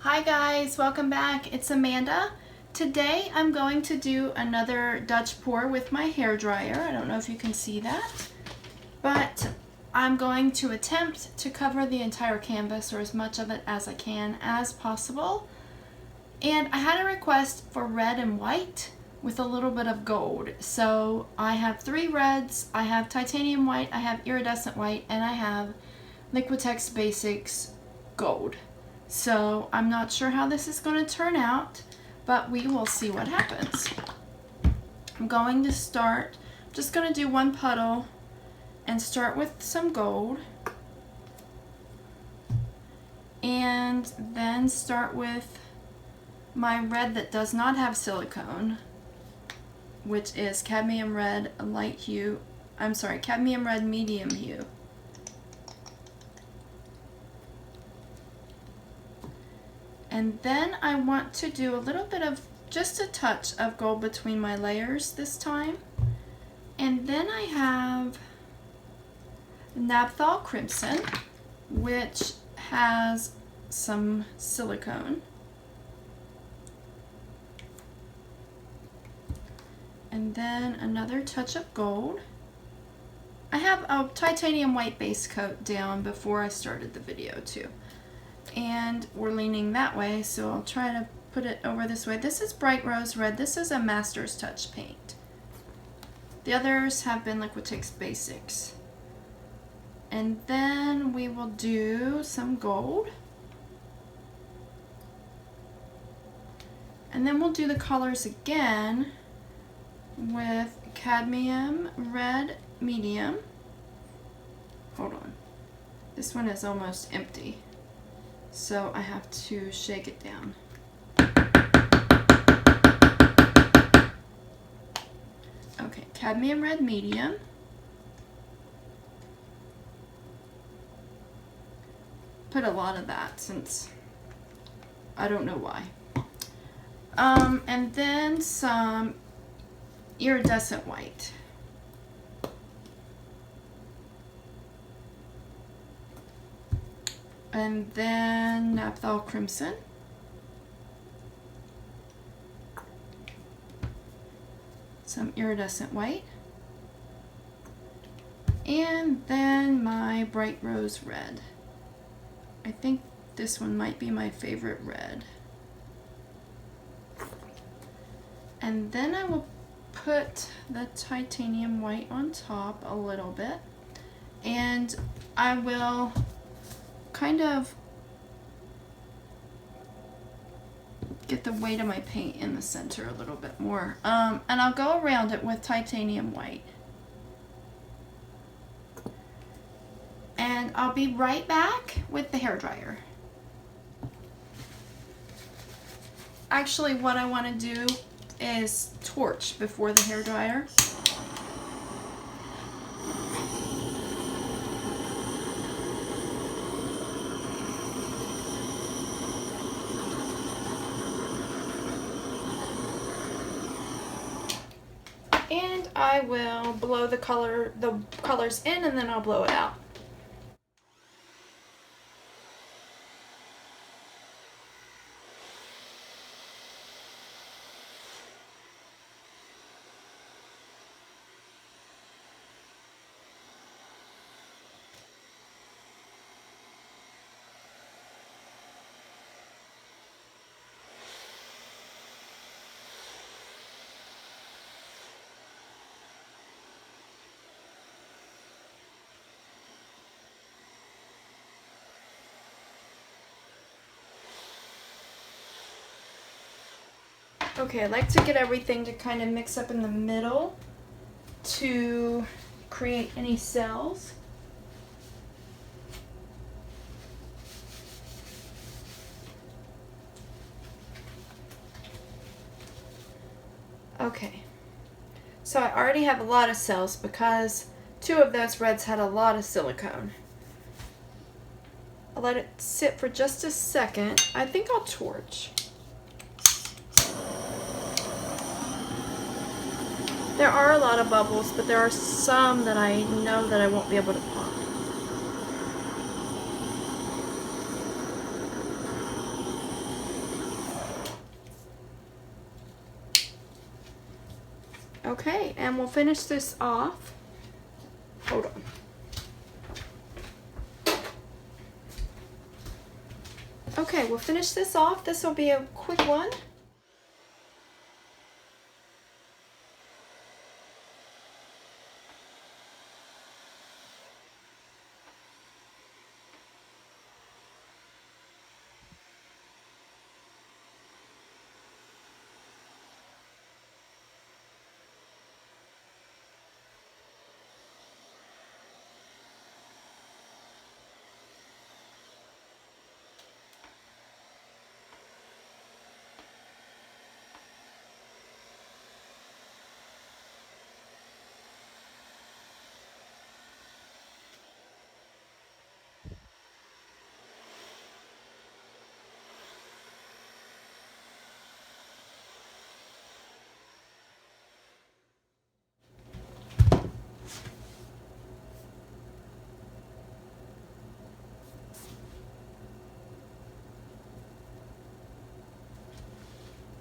Hi guys, welcome back. It's Amanda. Today I'm going to do another Dutch pour with my hair dryer. I don't know if you can see that, but I'm going to attempt to cover the entire canvas, or as much of it as I can as possible. And I had a request for red and white with a little bit of gold. So I have 3 reds, I have titanium white, I have iridescent white, and I have Liquitex Basics gold. So I'm not sure how this is going to turn out, but we will see what happens. I'm going to start, just going to do one puddle and start with some gold, and then start with my red that does not have silicone, which is cadmium red light hue, cadmium red medium hue. And then I want to do a little bit of, just a touch of gold between my layers this time. And then I have Naphthol Crimson, which has some silicone. And then another touch of gold. I have a titanium white base coat down before I started the video too. And we're leaning that way, so I'll try to put it over this way. This is Bright Rose Red. This is a Master's Touch paint. The others have been Liquitex Basics. And then we will do some gold. And then we'll do the colors again with cadmium red medium. Hold on. This one is almost empty, so I have to shake it down. Okay, cadmium red medium. Put a lot of that since I don't know why. And then some iridescent white. And then Naphthol Crimson. Some iridescent white. And then my Bright Rose Red. I think this one might be my favorite red. And then I will put the titanium white on top a little bit. And I will kind of get the weight of my paint in the center a little bit more. And I'll go around it with titanium white. And I'll be right back with the hairdryer. Actually, what I want to do is torch before the hairdryer. And I will blow the colors in, and then I'll blow it out. Okay, I like to get everything to kind of mix up in the middle to create any cells. Okay, so I already have a lot of cells because 2 of those reds had a lot of silicone. I'll let it sit for just a second. I think I'll torch. There are a lot of bubbles, but there are some that I know that I won't be able to pop. Okay, and we'll finish this off. Hold on. Okay, we'll finish this off. This will be a quick one.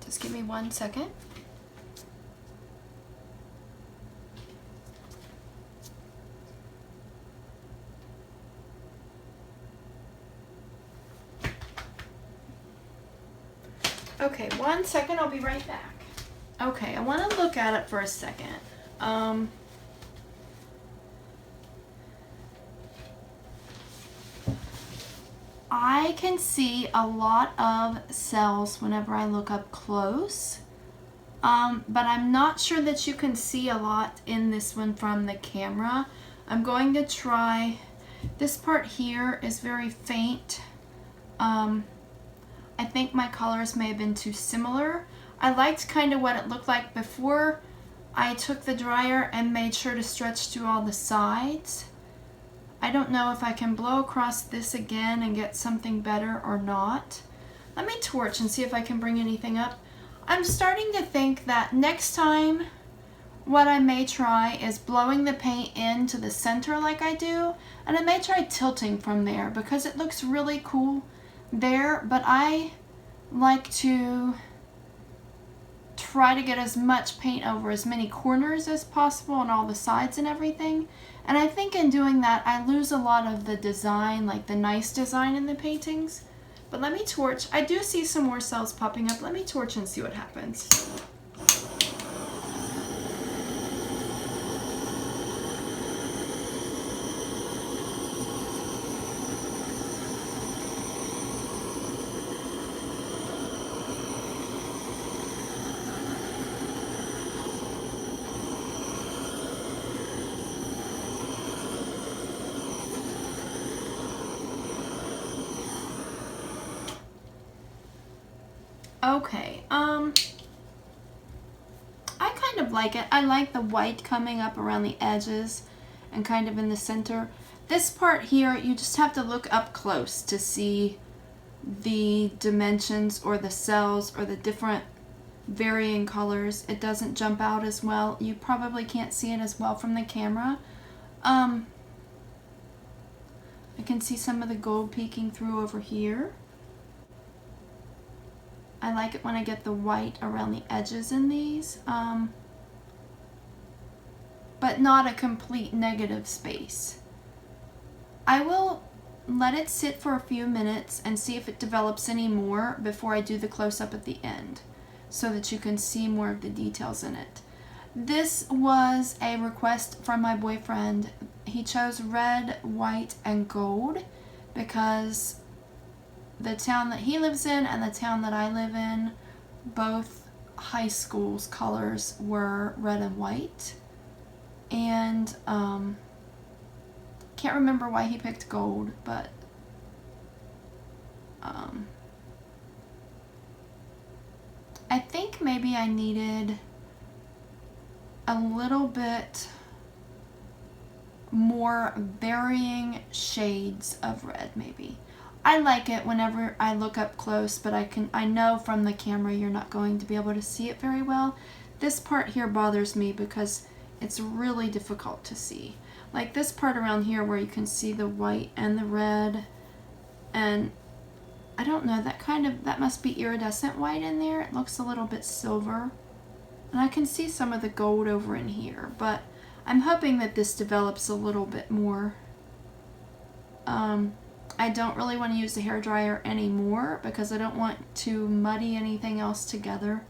Just give me 1 second. Okay, 1 second, I'll be right back. Okay, I want to look at it for a second. I can see a lot of cells whenever I look up close, but I'm not sure that you can see a lot in this one from the camera. I'm going to try, this part here is very faint. I think my colors may have been too similar. I liked kind of what it looked like before I took the dryer and made sure to stretch through all the sides. I don't know if I can blow across this again and get something better or not. Let me torch and see if I can bring anything up. I'm starting to think that next time what I may try is blowing the paint into the center like I do, and I may try tilting from there because it looks really cool there, but I like to try to get as much paint over as many corners as possible on all the sides and everything. And I think in doing that, I lose a lot of the design, like the nice design in the paintings. But let me torch. I do see some more cells popping up. Let me torch and see what happens. Okay, I kind of like it. I like the white coming up around the edges and kind of in the center. This part here, you just have to look up close to see the dimensions or the cells or the different varying colors. It doesn't jump out as well. You probably can't see it as well from the camera. I can see some of the gold peeking through over here. I like it when I get the white around the edges in these, but not a complete negative space. I will let it sit for a few minutes and see if it develops any more before I do the close-up at the end, so that you can see more of the details in it. This was a request from my boyfriend. He chose red, white, and gold because the town that he lives in and the town that I live in, both high schools' colors were red and white. And can't remember why he picked gold, but I think maybe I needed a little bit more varying shades of red, maybe. I like it whenever I look up close, but I know from the camera you're not going to be able to see it very well. This part here bothers me because it's really difficult to see. Like this part around here where you can see the white and the red, and I don't know, that must be iridescent white in there. It looks a little bit silver. And I can see some of the gold over in here, but I'm hoping that this develops a little bit more. I don't really want to use the hairdryer anymore because I don't want to muddy anything else together.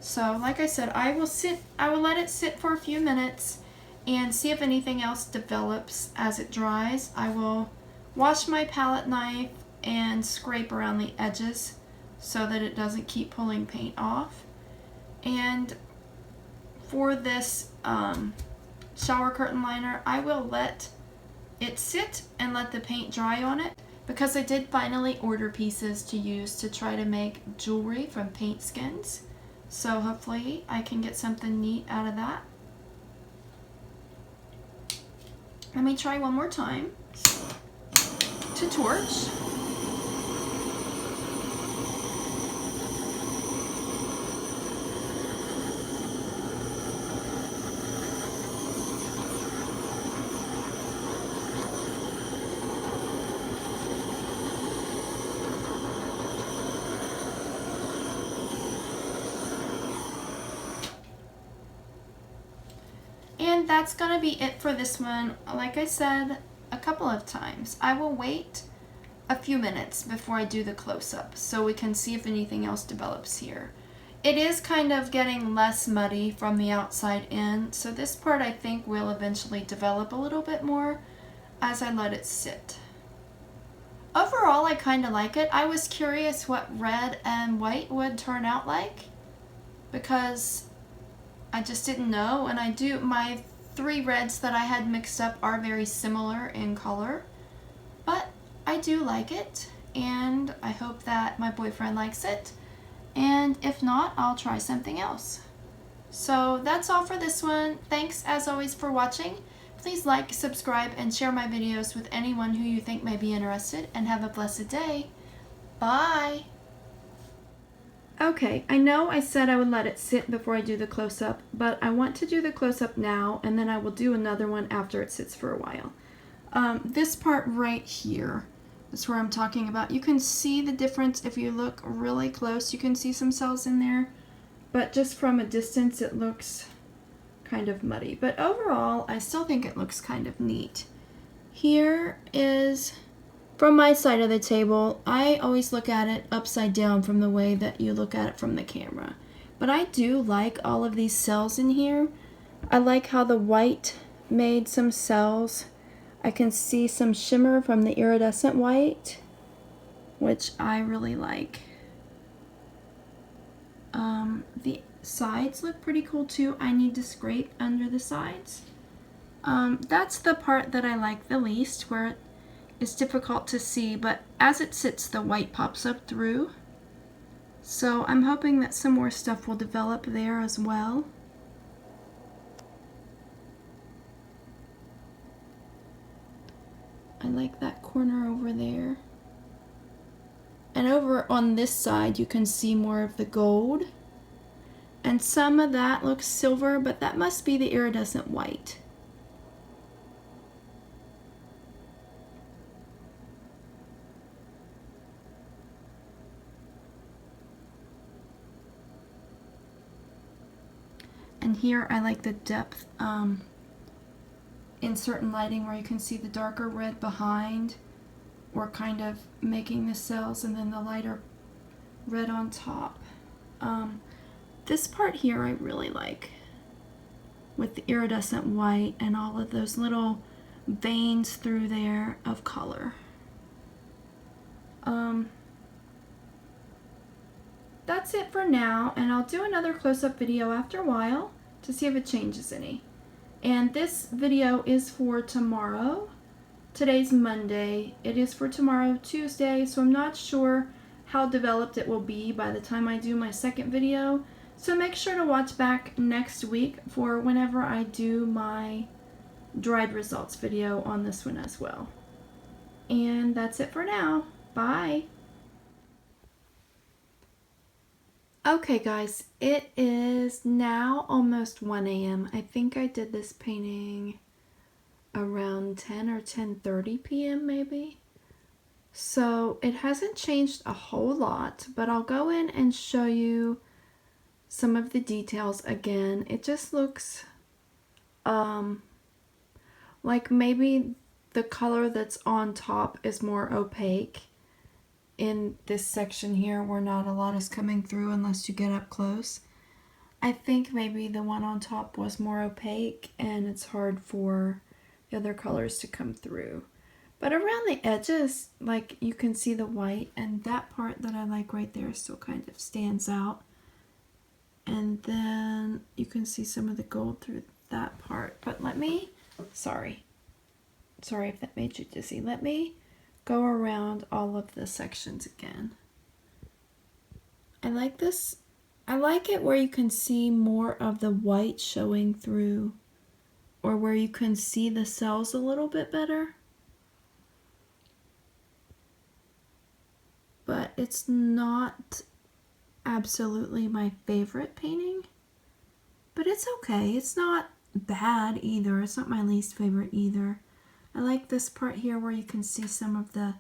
So like I said, I will let it sit for a few minutes and see if anything else develops as it dries. I will wash my palette knife and scrape around the edges so that it doesn't keep pulling paint off. And for this shower curtain liner, I will let it sit and let the paint dry on it because I did finally order pieces to use to try to make jewelry from paint skins. So hopefully I can get something neat out of that. Let me try one more time to torch. And that's gonna be it for this one. Like I said a couple of times, I will wait a few minutes before I do the close-up so we can see if anything else develops here. It is kind of getting less muddy from the outside in, so this part I think will eventually develop a little bit more as I let it sit. Overall, I kind of like it. I was curious what red and white would turn out like because I just didn't know, and my 3 reds that I had mixed up are very similar in color, but I do like it, and I hope that my boyfriend likes it, and if not, I'll try something else. So that's all for this one. Thanks as always for watching. Please like, subscribe, and share my videos with anyone who you think may be interested, and have a blessed day. Bye! Okay, I know I said I would let it sit before I do the close-up, but I want to do the close-up now, and then I will do another one after it sits for a while. This part right here is where I'm talking about. You can see the difference if you look really close. You can see some cells in there, but just from a distance it looks kind of muddy. But overall, I still think it looks kind of neat. Here is... from my side of the table. I always look at it upside down from the way that you look at it from the camera. But I do like all of these cells in here. I like how the white made some cells. I can see some shimmer from the iridescent white, which I really like. The sides look pretty cool too. I need to scrape under the sides. That's the part that I like the least, where it's difficult to see, but as it sits, the white pops up through. So I'm hoping that some more stuff will develop there as well. I like that corner over there. And over on this side, you can see more of the gold. And some of that looks silver, but that must be the iridescent white. And here I like the depth in certain lighting where you can see the darker red behind, or kind of making the cells, and then the lighter red on top. This part here I really like, with the iridescent white and all of those little veins through there of color. That's it for now, and I'll do another close-up video after a while to see if it changes any. And this video is for tomorrow. Today's Monday. It is for tomorrow, Tuesday, so I'm not sure how developed it will be by the time I do my second video. So make sure to watch back next week for whenever I do my dried results video on this one as well. And that's it for now. Bye! Okay guys, it is now almost 1 a.m. I think I did this painting around 10 or 10:30 p.m. maybe. So it hasn't changed a whole lot, but I'll go in and show you some of the details again. It just looks like maybe the color that's on top is more opaque in this section here where not a lot is coming through unless you get up close. I think maybe the one on top was more opaque and it's hard for the other colors to come through. But around the edges, like, you can see the white, and that part that I like right there still kind of stands out. And then you can see some of the gold through that part. But let me, sorry if that made you dizzy. Let me go around all of the sections again. I like this. I like it where you can see more of the white showing through, or where you can see the cells a little bit better. But it's not absolutely my favorite painting. But it's okay. It's not bad either. It's not my least favorite either. I like this part here where you can see some of the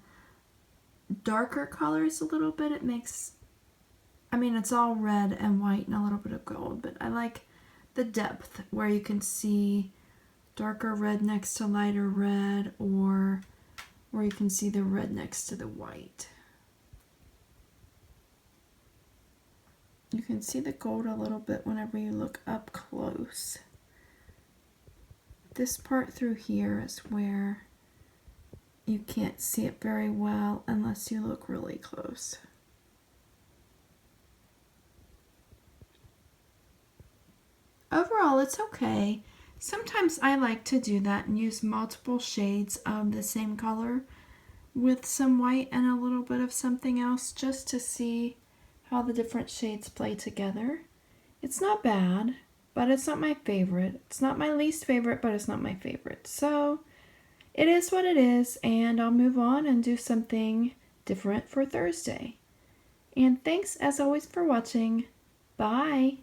darker colors a little bit. It makes, I mean, it's all red and white and a little bit of gold, but I like the depth where you can see darker red next to lighter red, or where you can see the red next to the white. You can see the gold a little bit whenever you look up close. This part through here is where you can't see it very well unless you look really close. Overall, it's okay. Sometimes I like to do that and use multiple shades of the same color with some white and a little bit of something else, just to see how the different shades play together. It's not bad, but it's not my favorite. It's not my least favorite, but it's not my favorite. So it is what it is, and I'll move on and do something different for Thursday. And thanks as always for watching. Bye!